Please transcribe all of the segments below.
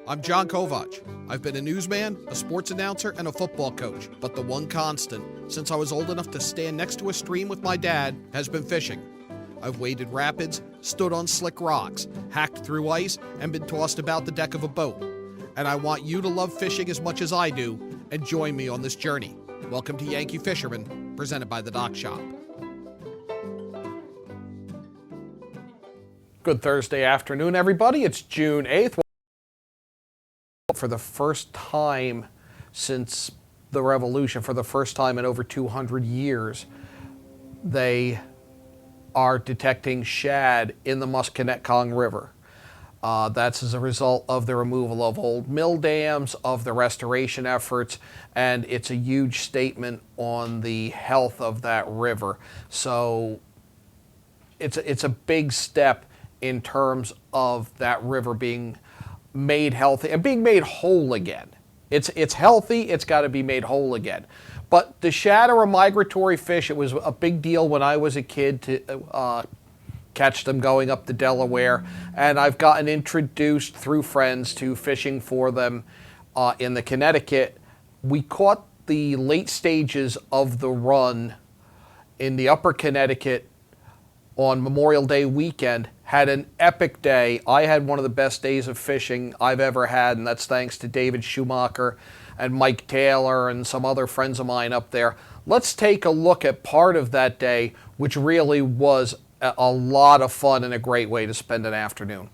I'm John Kovach. I've been a newsman, a sports announcer, and a football coach, but the one constant, since I was old enough to stand next to a stream with my dad, has been fishing. I've waded rapids, stood on slick rocks, hacked through ice, and been tossed about the deck of a boat. And I want you to love fishing as much as I do, and join me on this journey. Welcome to Yankee Fisherman, presented by the Dock Shop. Good Thursday afternoon, everybody. It's June 8th. For the first time since the Revolution, for the first time in over 200 years, they are detecting shad in the Musconetcong River. That's as a result of the removal of old mill dams, of the restoration efforts, and it's a huge statement on the health of that river. So it's a big step in terms of that river being made healthy and being made whole again. It's healthy, it's got to be made whole again. But the shad are a migratory fish. It was a big deal when I was a kid to catch them going up the Delaware, and I've gotten introduced through friends to fishing for them in the Connecticut. We caught the late stages of the run in the upper Connecticut on Memorial Day weekend. Had an epic day. I had one of the best days of fishing I've ever had, and that's thanks to David Schumacher and Mike Taylor and some other friends of mine up there. Let's take a look at part of that day, which really was a lot of fun and a great way to spend an afternoon.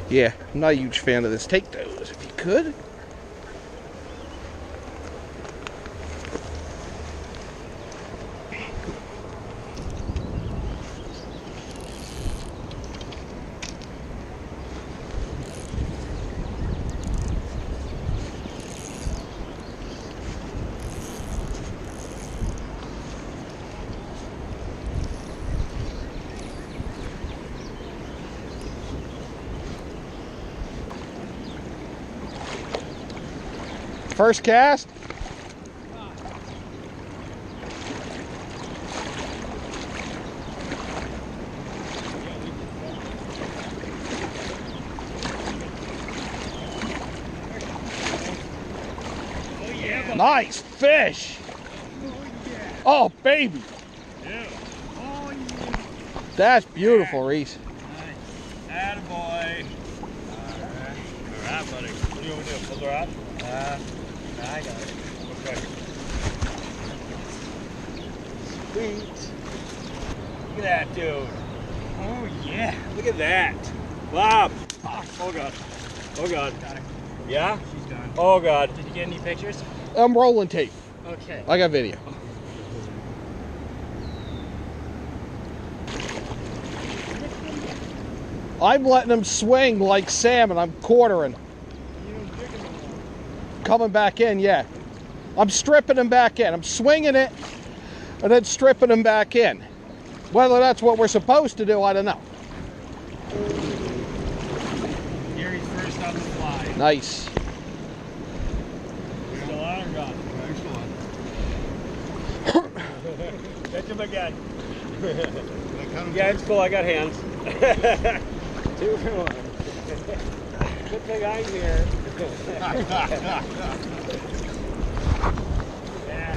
Yeah, I'm not a huge fan of this. Take those if you could. First cast. Nice fish. Oh, baby. That's beautiful, Reese. Nice. Attaboy. All right, buddy. What do you want to do? Pull the rod? I got it. Okay. Sweet. Look at that, dude. Oh, yeah. Look at that. Bob. Oh, God. Oh, God. Got it. Yeah? She's done. Oh, God. Did you get any pictures? I'm rolling tape. Okay. I got video. I'm letting them swing like salmon. I'm quartering. Coming back in, yeah. I'm stripping them back in. I'm swinging it and then stripping them back in. Whether that's what we're supposed to do, I don't know. Gary's first on the fly. Nice. Still on or gone? Catch him again. Yeah, it's cool. I got hands. 2 for 1. Good thing I'm here. Yeah.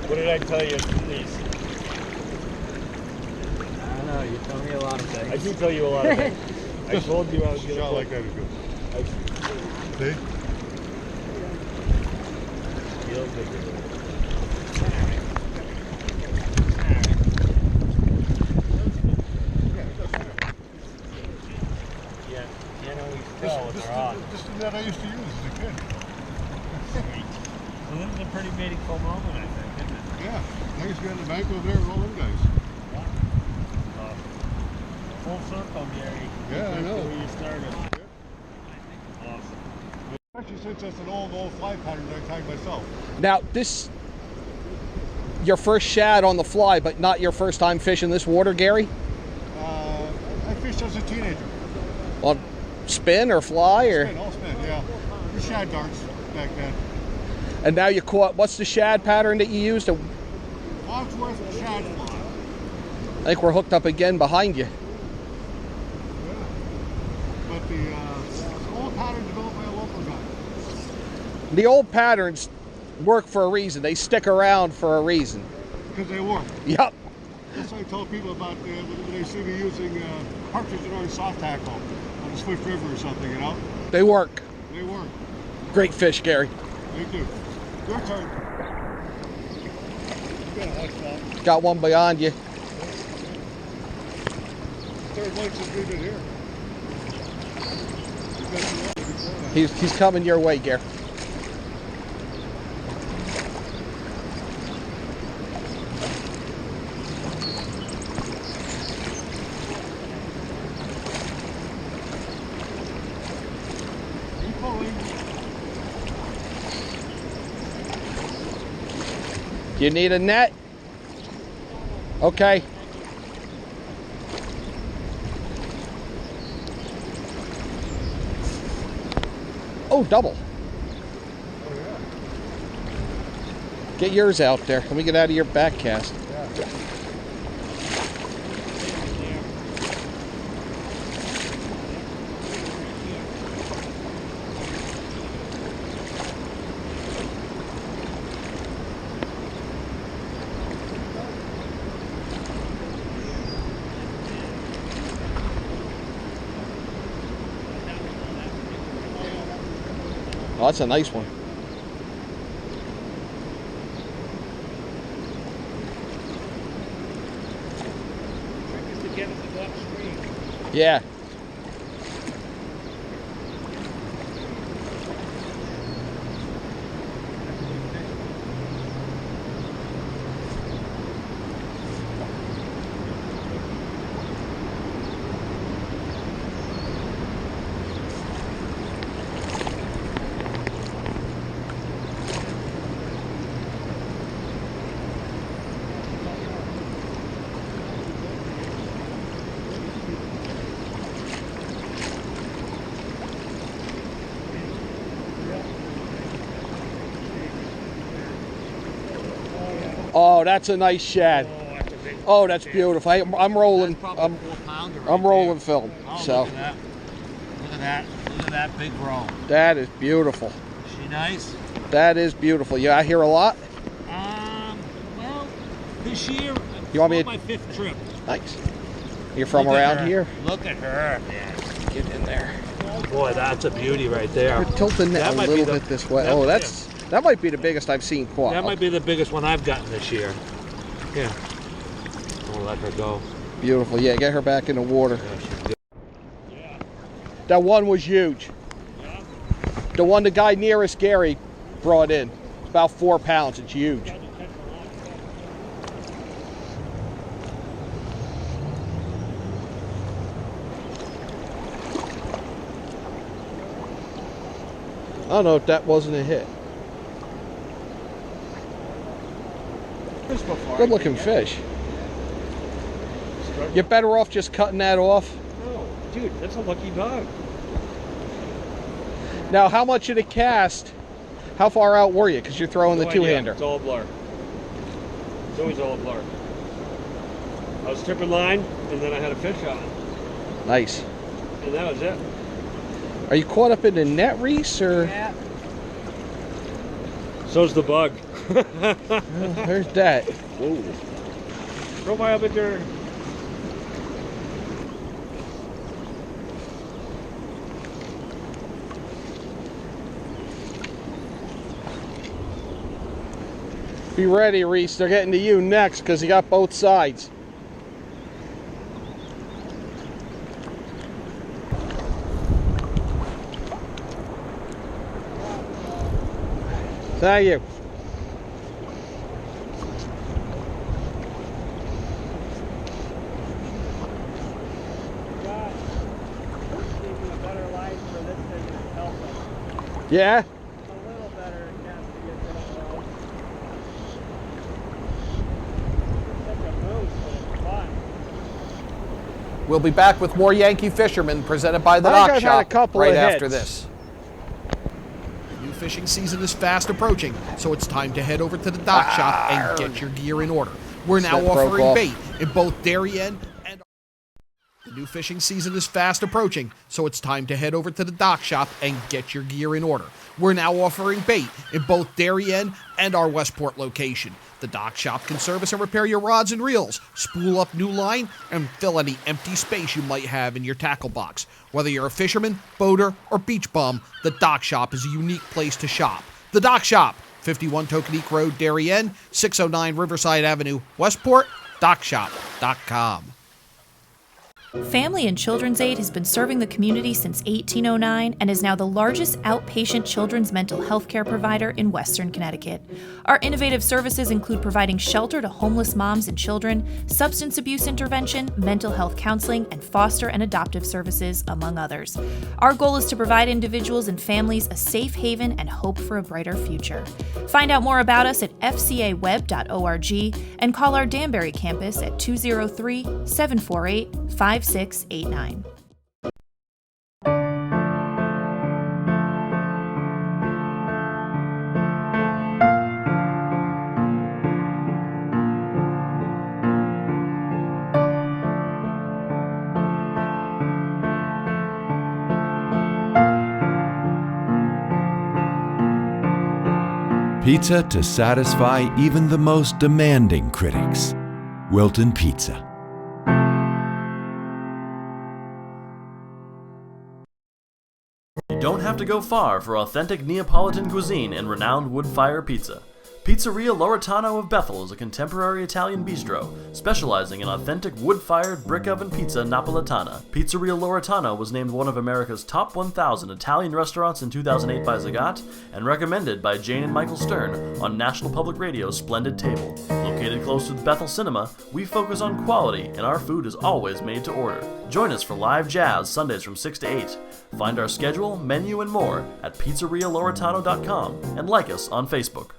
What did I tell you, Denise? I don't know, you tell me a lot of things. I do tell you a lot of things. I told you I was going to like that is good. See? Feels good. This is that I used to use as a kid. Sweet. So this is a pretty meaningful moment, I think, isn't it? Yeah. I used to be on the bank over there with all them guys. Full circle, Gary. Yeah, I know. Where you started. Yeah. Awesome. Actually, since that's an old fly pattern that I tagged myself. Now, this, your first shad on the fly, but not your first time fishing this water, Gary? I fished as a teenager. On spin or fly? Or Spin, all spin, yeah. The shad darts back then. And now you caught, what's the shad pattern that you used? Wadsworth shad fly. I think we're hooked up again behind you. Yeah. But the old pattern developed by a local guy. The old patterns work for a reason. They stick around for a reason. Because they work. Yep. That's what I tell people about when they see me using partridge and orange soft tackle on the Swift River or something, you know? They work. They work. Great fish, Gary. They do. Your turn. You got a hot spot. Got one beyond you. Third one since we've been here. He's coming your way, Gary. Keep pulling. Do you need a net? Okay. Oh, double. Oh, yeah. Get yours out there. Let me get out of your back cast. Yeah. Oh, that's a nice one. Trick is to get it to go upstream. Yeah. Oh, that's a nice shad. Oh, that's a big Oh, that's fish. beautiful. I'm rolling. That's probably a 4-pounder right I'm rolling there. film. Oh, So look at that. Look at that. Look at that big roll. that is beautiful. Is she nice? That is beautiful. You out here a lot? Well, this year, You want me it's to- my 5th trip. Nice. You're from Look at around her. here? Look at her. Yeah. Get in there. Boy, that's a beauty right there. You're tilting it That a might be little the- bit this way. that- Oh, that might be the biggest I've seen caught. That might be the biggest one I've gotten this year. Yeah. I'll let her go. Beautiful. Yeah, get her back in the water. Yeah, she's good. That one was huge. The one the guy nearest Gary brought in. It's about 4 pounds. It's huge. I don't know if that wasn't a hit. Good looking fish. You're better off just cutting that off. No, dude, that's a lucky dog. Now, how much of the cast, how far out were you? Because you're throwing the No idea. two-hander. It's all a blur. It's always all a blur. I was tripping line, and then I had a fish on, Nice. and that was it. Are you caught up in the net, Reese, or? Yeah. So's the bug. Oh, there's that. Whoa. Throw my up at your. Be ready, Reese. They're getting to you next because you got both sides. Thank you. Yeah? We'll be back with more Yankee Fisherman presented by the I think Knock I've had Shop a couple right of after hits. this. You fishing season is fast approaching, so it's time to head over to the dock shop and get your gear in order. We're now offering bait in both Darien and... The new fishing season is fast approaching, so it's time to head over to the dock shop and get your gear in order. We're now offering bait in both Darien and our Westport location. The dock shop can service and repair your rods and reels, spool up new line, and fill any empty space you might have in your tackle box. Whether you're a fisherman, boater, or beach bum, the dock shop is a unique place to shop. The dock shop, 51 Tokenique Road, Darien, 609 Riverside Avenue, Westport, dockshop.com. Family and Children's Aid has been serving the community since 1809 and is now the largest outpatient children's mental health care provider in Western Connecticut. Our innovative services include providing shelter to homeless moms and children, substance abuse intervention, mental health counseling, and foster and adoptive services, among others. Our goal is to provide individuals and families a safe haven and hope for a brighter future. Find out more about us at fcaweb.org and call our Danbury campus at 203-748-5689. Pizza to satisfy even the most demanding critics. Wilton Pizza. You don't have to go far for authentic Neapolitan cuisine and renowned wood-fire pizza. Pizzeria Loretano of Bethel is a contemporary Italian bistro, specializing in authentic wood-fired brick oven pizza Napolitana. Pizzeria Loretano was named one of America's top 1,000 Italian restaurants in 2008 by Zagat, and recommended by Jane and Michael Stern on National Public Radio's Splendid Table. Located close to the Bethel Cinema, we focus on quality, and our food is always made to order. Join us for live jazz Sundays from 6 to 8. Find our schedule, menu, and more at pizzerialoretano.com and like us on Facebook.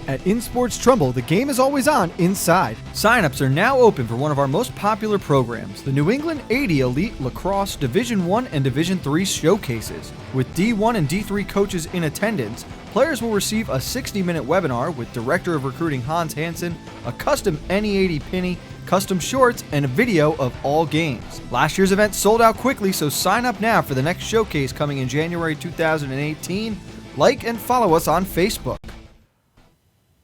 At InSports Trumbull, the game is always on inside. Sign-ups are now open for one of our most popular programs, the New England 80 Elite Lacrosse Division I and Division III showcases. With D1 and D3 coaches in attendance, players will receive a 60-minute webinar with Director of Recruiting Hans Hansen, a custom NE80 penny, custom shorts, and a video of all games. Last year's event sold out quickly, so sign up now for the next showcase coming in January 2018. Like and follow us on Facebook.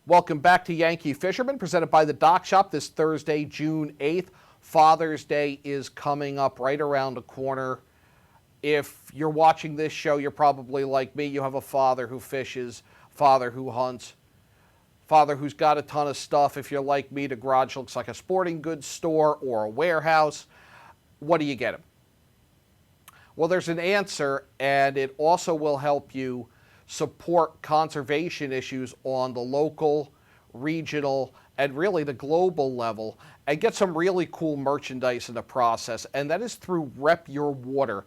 Welcome back to Yankee Fisherman, presented by the Dock Shop this Thursday, June 8th. Father's Day is coming up right around the corner. If you're watching this show, you're probably like me. You have a father who fishes, father who hunts, father who's got a ton of stuff. If you're like me, the garage looks like a sporting goods store or a warehouse. What do you get him? Well, there's an answer, and it also will help you support conservation issues on the local, regional, and really the global level, and get some really cool merchandise in the process, and that is through RepYour Water.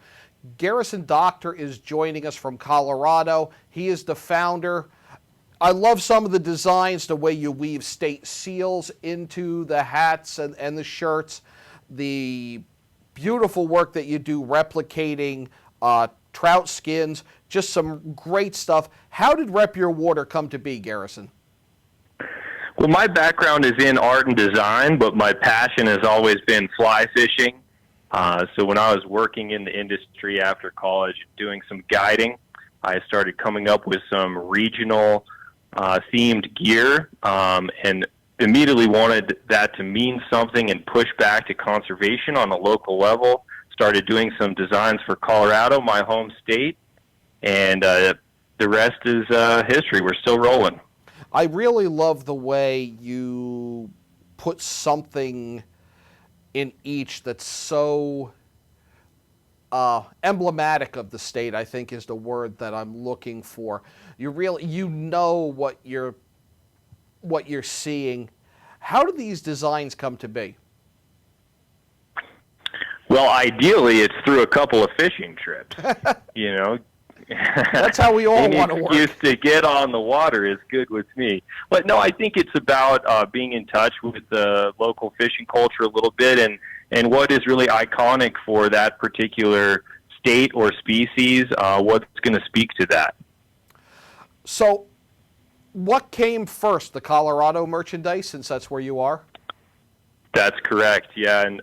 Garrison Doctor is joining us from Colorado. He is the founder. I love some of the designs, the way you weave state seals into the hats and the shirts, the beautiful work that you do replicating trout skins, just some great stuff. How did RepYour Water come to be, Garrison? Well, my background is in art and design, but my passion has always been fly fishing. So when I was working in the industry after college doing some guiding, I started coming up with some regional themed gear and immediately wanted that to mean something and push back to conservation on a local level. Started doing some designs for Colorado, my home state, and the rest is history. We're still rolling. I really love the way you put something in each that's so emblematic of the state, I think, is the word that I'm looking for. You know what you're seeing. How do these designs come to be? Well, ideally, it's through a couple of fishing trips. You know, that's how we all want to work. Any excuse to get on the water is good with me. But no, I think it's about being in touch with the local fishing culture a little bit, and what is really iconic for that particular state or species. What's going to speak to that? So, what came first, the Colorado merchandise, since that's where you are? That's correct, yeah, and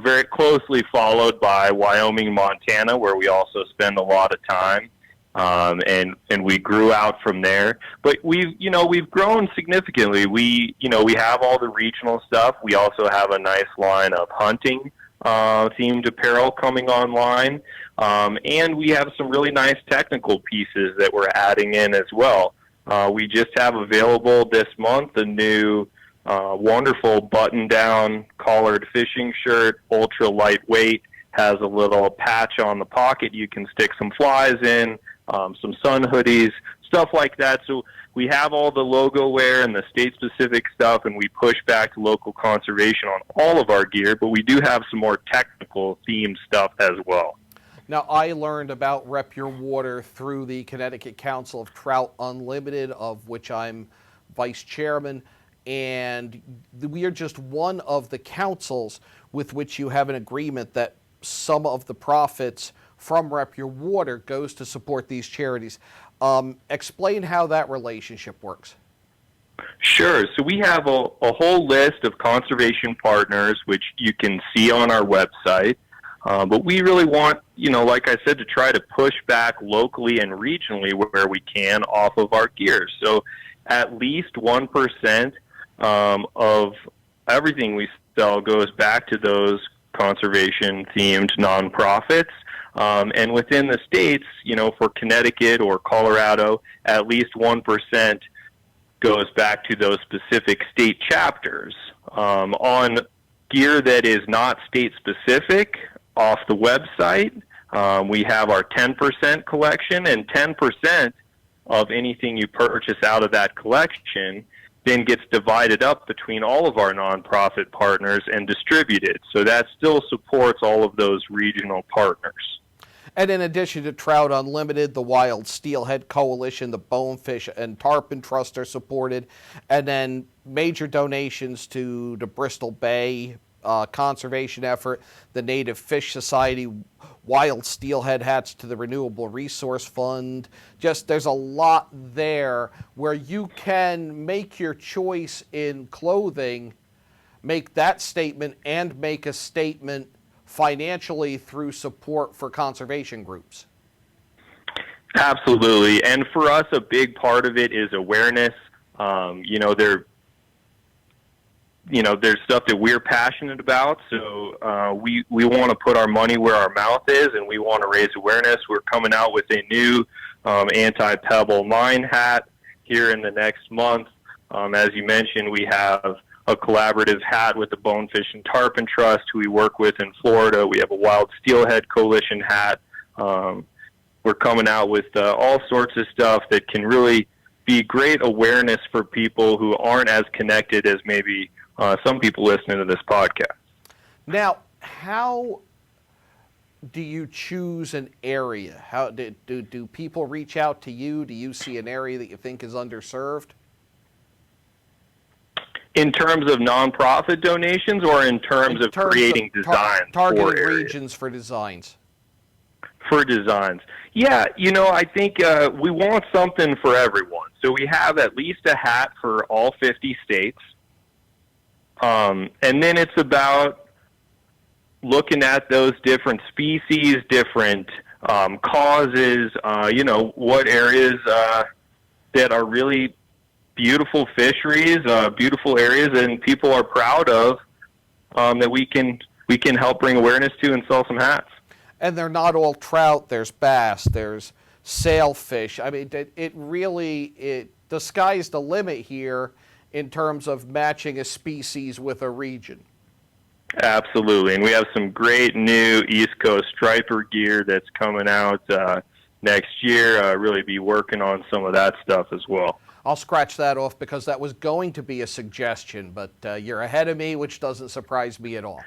very closely followed by Wyoming, Montana, where we also spend a lot of time, and we grew out from there. But we've grown significantly. We have all the regional stuff. We also have a nice line of hunting themed apparel coming online, and we have some really nice technical pieces that we're adding in as well. We just have available this month a new wonderful button-down collared fishing shirt, ultra lightweight, has a little patch on the pocket you can stick some flies in, some sun hoodies, stuff like that. So we have all the logo wear and the state-specific stuff, and we push back to local conservation on all of our gear, but we do have some more technical themed stuff as well. Now, I learned about RepYour Water through the Connecticut Council of Trout Unlimited, of which I'm vice chairman, and we are just one of the councils with which you have an agreement that some of the profits from RepYour Water goes to support these charities. Explain how that relationship works. Sure. So we have a whole list of conservation partners, which you can see on our website. But we really want, like I said, to try to push back locally and regionally where we can off of our gear. So at least 1% of everything we sell goes back to those conservation-themed nonprofits. And within the states, for Connecticut or Colorado, at least 1% goes back to those specific state chapters. On gear that is not state-specific, off the website, we have our 10% collection, and 10% of anything you purchase out of that collection then gets divided up between all of our nonprofit partners and distributed. So that still supports all of those regional partners. And in addition to Trout Unlimited, the Wild Steelhead Coalition, the Bonefish and Tarpon Trust are supported, and then major donations to the Bristol Bay conservation effort, the Native Fish Society, Wild Steelhead hats to the Renewable Resource Fund. Just there's a lot there where you can make your choice in clothing, make that statement, and make a statement financially through support for conservation groups. Absolutely. And for us, a big part of it is awareness. There's stuff that we're passionate about, so we want to put our money where our mouth is, and we want to raise awareness. We're coming out with a new anti-pebble mine hat here in the next month. As you mentioned, we have a collaborative hat with the Bonefish and Tarpon Trust, who we work with in Florida. We have a Wild Steelhead Coalition hat. We're coming out with all sorts of stuff that can really be great awareness for people who aren't as connected as maybe some people listening to this podcast. Now, how do you choose an area? How do people reach out to you? Do you see an area that you think is underserved? In terms of nonprofit donations, or in terms of creating designs targeted for regions for designs? For designs. Yeah, I think we want something for everyone. So we have at least a hat for all 50 states. And then it's about looking at those different species, different causes, what areas that are really beautiful fisheries, beautiful areas, and people are proud of, that we can help bring awareness to and sell some hats. And they're not all trout. There's bass. There's sailfish. I mean, the sky's the limit here in terms of matching a species with a region. Absolutely, and we have some great new East Coast striper gear that's coming out next year. Really be working on some of that stuff as well. I'll scratch that off because that was going to be a suggestion, but you're ahead of me, which doesn't surprise me at all.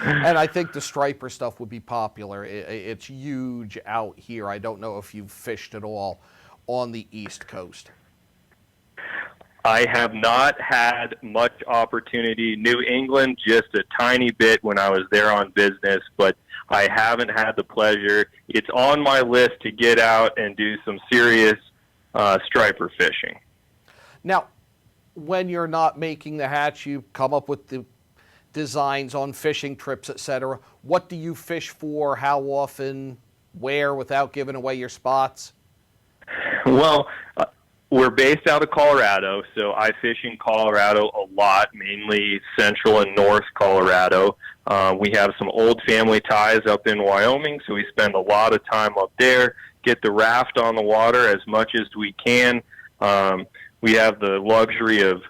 And I think the striper stuff would be popular. It's huge out here. I don't know if you've fished at all on the East Coast. I have not had much opportunity. New England, just a tiny bit when I was there on business, but I haven't had the pleasure. It's on my list to get out and do some serious striper fishing. Now, when you're not making the hatch, you come up with the designs on fishing trips, etc. What do you fish for? How often? Where? Without giving away your spots? Well, we're based out of Colorado, so I fish in Colorado a lot, mainly central and north Colorado. We have some old family ties up in Wyoming, so we spend a lot of time up there, get the raft on the water as much as we can. We have the luxury of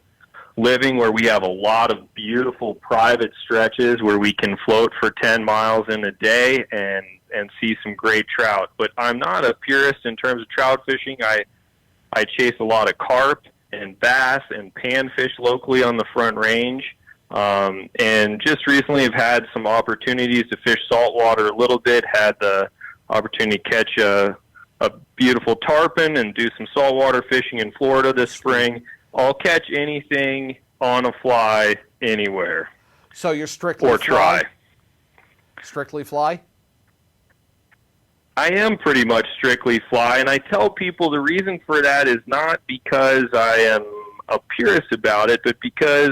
living where we have a lot of beautiful private stretches where we can float for 10 miles in a day and see some great trout. But I'm not a purist in terms of trout fishing. I chase a lot of carp and bass and panfish locally on the Front Range. And just recently have had some opportunities to fish saltwater a little bit, had the opportunity to catch a beautiful tarpon and do some saltwater fishing in Florida this spring. I'll catch anything on a fly anywhere. So you're strictly or fly? try. Strictly fly? I am pretty much strictly fly, and I tell people the reason for that is not because I am a purist about it, but because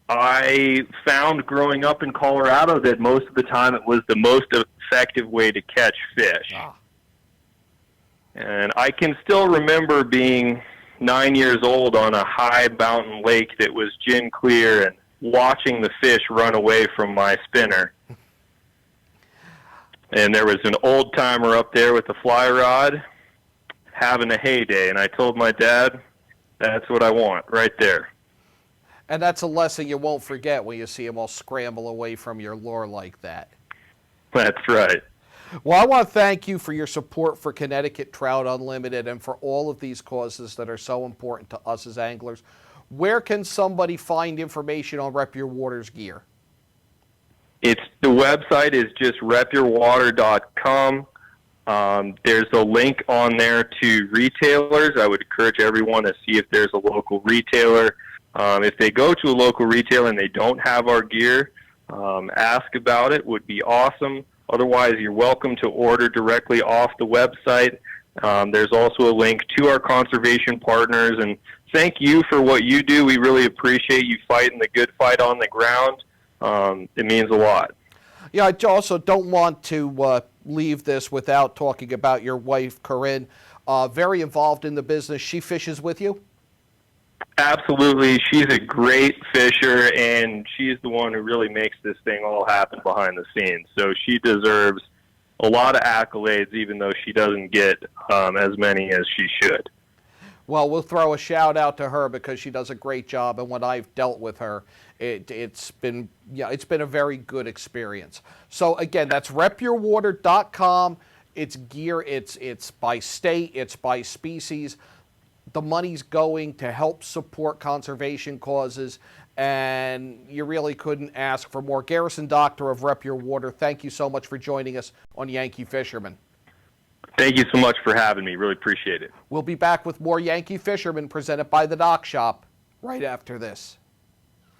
I found growing up in Colorado that most of the time it was the most effective way to catch fish. Ah. And I can still remember being 9 years old on a high mountain lake that was gin clear and watching the fish run away from my spinner. And there was an old timer up there with a fly rod having a heyday. And I told my dad, that's what I want right there. And that's a lesson you won't forget when you see them all scramble away from your lure like that. That's right. Well, I want to thank you for your support for Connecticut Trout Unlimited and for all of these causes that are so important to us as anglers. Where can somebody find information on RepYour Waters gear? The website is just repyourwater.com. There's a link on there to retailers. I would encourage everyone to see if there's a local retailer. If they go to a local retailer and they don't have our gear, ask about it. Would be awesome. Otherwise, you're welcome to order directly off the website. There's also a link to our conservation partners. And thank you for what you do. We really appreciate you fighting the good fight on the ground. It means a lot. Yeah, I also don't want to leave this without talking about your wife, Corinne. Very involved in the business. She fishes with you? Absolutely. She's a great fisher, and she's the one who really makes this thing all happen behind the scenes. So she deserves a lot of accolades, even though she doesn't get as many as she should. Well, we'll throw a shout out to her because she does a great job, and when I've dealt with her, it's been a very good experience. So again, that's repyourwater.com. It's gear, it's by state, it's by species. The money's going to help support conservation causes, and you really couldn't ask for more. Garrison, Doctor of RepYour Water, thank you so much for joining us on Yankee Fisherman. Thank you so much for having me. Really appreciate it. We'll be back with more Yankee Fisherman presented by the Dock Shop right after this.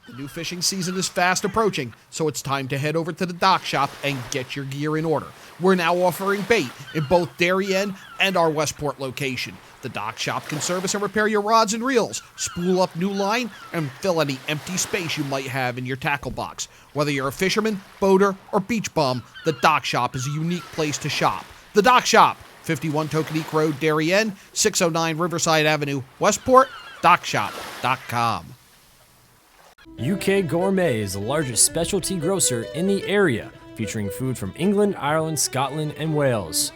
The new fishing season is fast approaching, so it's time to head over to the Dock Shop and get your gear in order. We're now offering bait in both Darien and our Westport location. The Dock Shop can service and repair your rods and reels, spool up new line, and fill any empty space you might have in your tackle box. Whether you're a fisherman, boater, or beach bum, the Dock Shop is a unique place to shop. The Dock Shop, 51 Tokenique Road, Darien, 609 Riverside Avenue, Westport, dockshop.com. UK Gourmet is the largest specialty grocer in the area, featuring food from England, Ireland, Scotland, and Wales.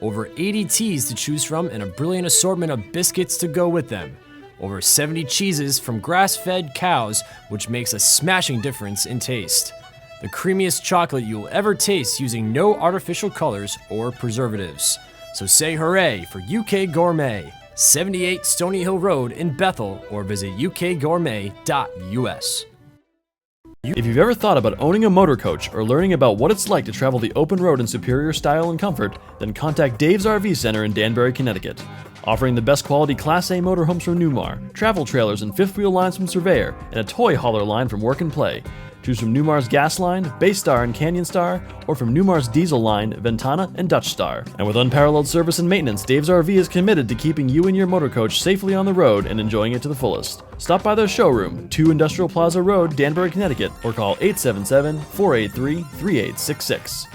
Over 80 teas to choose from and a brilliant assortment of biscuits to go with them. over 70 cheeses from grass-fed cows, which makes a smashing difference in taste. The creamiest chocolate you'll ever taste using no artificial colors or preservatives. So say hooray for UK Gourmet, 78 Stony Hill Road in Bethel, or visit ukgourmet.us. If you've ever thought about owning a motor coach or learning about what it's like to travel the open road in superior style and comfort, then contact Dave's RV Center in Danbury, Connecticut. Offering the best quality Class A motorhomes from Newmar, travel trailers and fifth wheel lines from Surveyor, and a toy hauler line from Work and Play. Choose from Newmar's Gas Line, Baystar and Canyon Star, or from Newmar's Diesel Line, Ventana and Dutch Star. And with unparalleled service and maintenance, Dave's RV is committed to keeping you and your motor coach safely on the road and enjoying it to the fullest. Stop by their showroom, 2 Industrial Plaza Road, Danbury, Connecticut, or call 877-483-3866.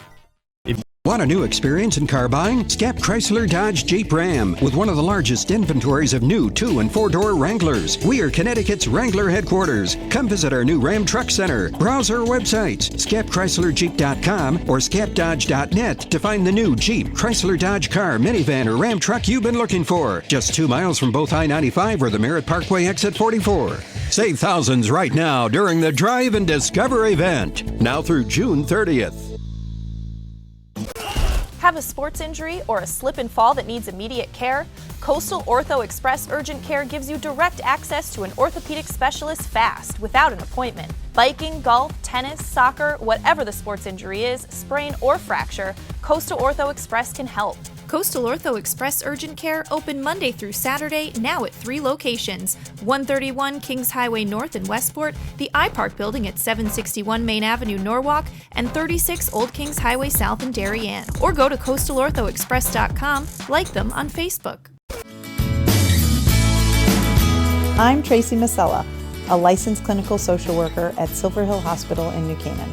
Want a new experience in car buying? Scap Chrysler Dodge Jeep Ram with one of the largest inventories of new 2- and 4-door Wranglers. We are Connecticut's Wrangler headquarters. Come visit our new Ram Truck Center. Browse our websites, scapchryslerjeep.com or scapdodge.net to find the new Jeep, Chrysler Dodge car, minivan, or Ram truck you've been looking for. Just 2 miles from both I-95 or the Merritt Parkway exit 44. Save thousands right now during the Drive and Discover event. Now through June 30th. Have a sports injury or a slip and fall that needs immediate care? Coastal Ortho Express Urgent Care gives you direct access to an orthopedic specialist fast, without an appointment. Biking, golf, tennis, soccer, whatever the sports injury is, sprain or fracture, Coastal Ortho Express can help. Coastal Ortho Express Urgent Care open Monday through Saturday, now at 3 locations: 131 Kings Highway North in Westport, the iPark Building at 761 Main Avenue, Norwalk, and 36 Old Kings Highway South in Darien. Or go to coastalorthoexpress.com, like them on Facebook. I'm Tracy Masella, a licensed clinical social worker at Silver Hill Hospital in New Canaan.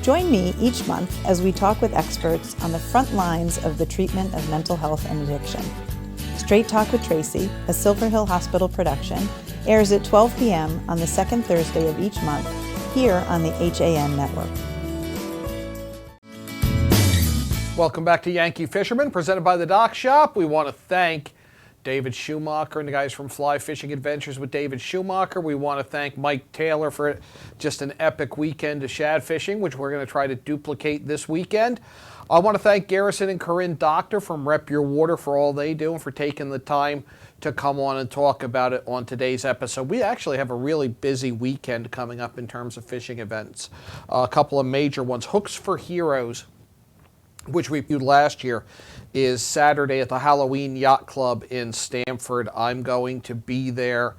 Join me each month as we talk with experts on the front lines of the treatment of mental health and addiction. Straight Talk with Tracy, a Silver Hill Hospital production, airs at 12 p.m. on the second Thursday of each month here on the HAN network. Welcome back to Yankee Fisherman, presented by the Dock Shop. We want to thank David Schumacher and the guys from Fly Fishing Adventures with David Schumacher. We want to thank Mike Taylor for just an epic weekend of shad fishing, which we're going to try to duplicate this weekend. I want to thank Garrison and Corinne Doctor from RepYour for all they do and for taking the time to come on and talk about it on today's episode. We actually have a really busy weekend coming up in terms of fishing events. A couple of major ones. Hooks for Heroes, which we viewed last year, is Saturday at the Halloween Yacht Club in Stamford. I'm going to be there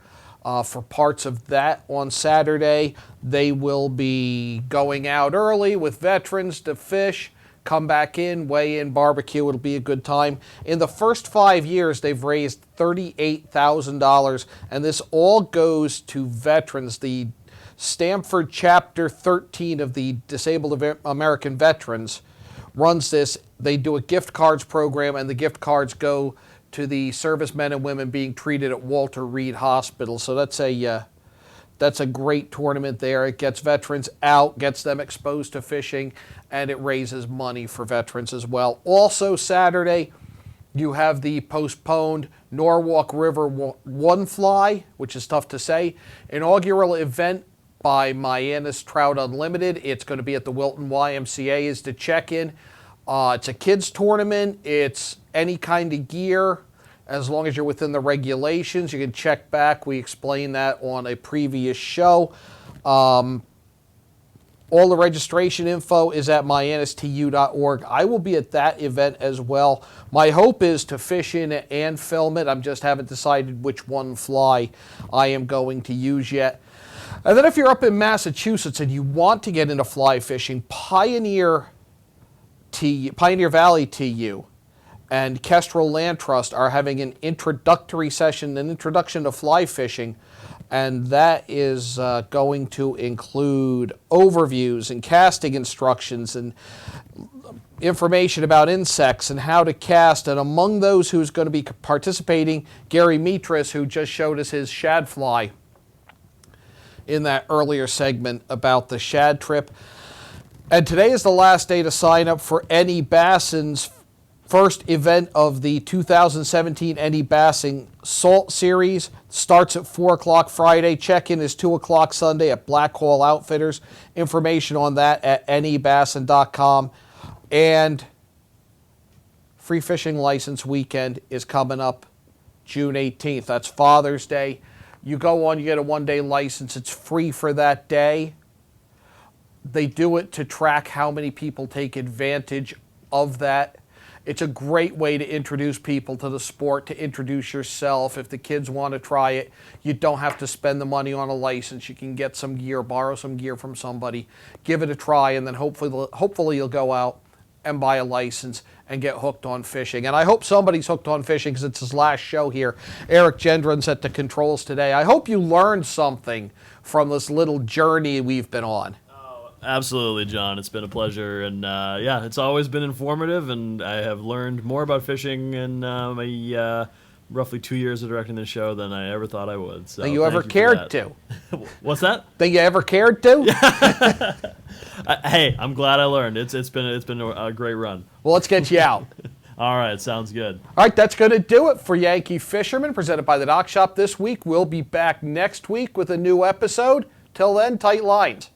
for parts of that on Saturday. They will be going out early with veterans to fish, come back in, weigh in, barbecue. It'll be a good time. In the first 5 years, they've raised $38,000, and this all goes to veterans. The Stamford Chapter 13 of the Disabled American Veterans runs this. They do a gift cards program, and the gift cards go to the servicemen and women being treated at Walter Reed Hospital. So that's a great tournament there. It gets veterans out, gets them exposed to fishing, and it raises money for veterans as well. Also Saturday, you have the postponed Norwalk River One Fly, which is tough to say, inaugural event by Miamis Trout Unlimited. It's going to be at the Wilton YMCA is the check-in. It's a kids tournament. It's any kind of gear as long as you're within the regulations. You can check back. We explained that on a previous show. All the registration info is at mianistu.org. I will be at that event as well. My hope is to fish in it and film it. I just haven't decided which one fly I am going to use yet. And then if you're up in Massachusetts and you want to get into fly fishing, Pioneer Valley TU and Kestrel Land Trust are having an introductory session, an introduction to fly fishing, and that is going to include overviews and casting instructions and information about insects and how to cast. And among those who's going to be participating, Gary Mitras, who just showed us his shad fly in that earlier segment about the shad trip. And today is the last day to sign up for any Bassins First event of the 2017 NE Bassing Salt Series starts at 4 o'clock Friday. Check-in is 2 o'clock Sunday at Black Hall Outfitters. Information on that at nebassin.com. And Free Fishing License Weekend is coming up June 18th. That's Father's Day. You go on, you get a one-day license. It's free for that day. They do it to track how many people take advantage of that. It's a great way to introduce people to the sport, to introduce yourself. If the kids want to try it, you don't have to spend the money on a license. You can get some gear, borrow some gear from somebody, give it a try, and then hopefully you'll go out and buy a license and get hooked on fishing. And I hope somebody's hooked on fishing because it's his last show here. Eric Gendron's at the controls today. I hope you learned something from this little journey we've been on. Absolutely, John. It's been a pleasure, and yeah, it's always been informative, and I have learned more about fishing in my roughly 2 years of directing this show than I ever thought I would. So, Think you ever cared to? What's that? Think you ever cared to? Hey, I'm glad I learned. It's been a great run. Well, let's get you out. All right, sounds good. All right, that's going to do it for Yankee Fisherman, presented by the Dock Shop this week. We'll be back next week with a new episode. Till then, tight lines.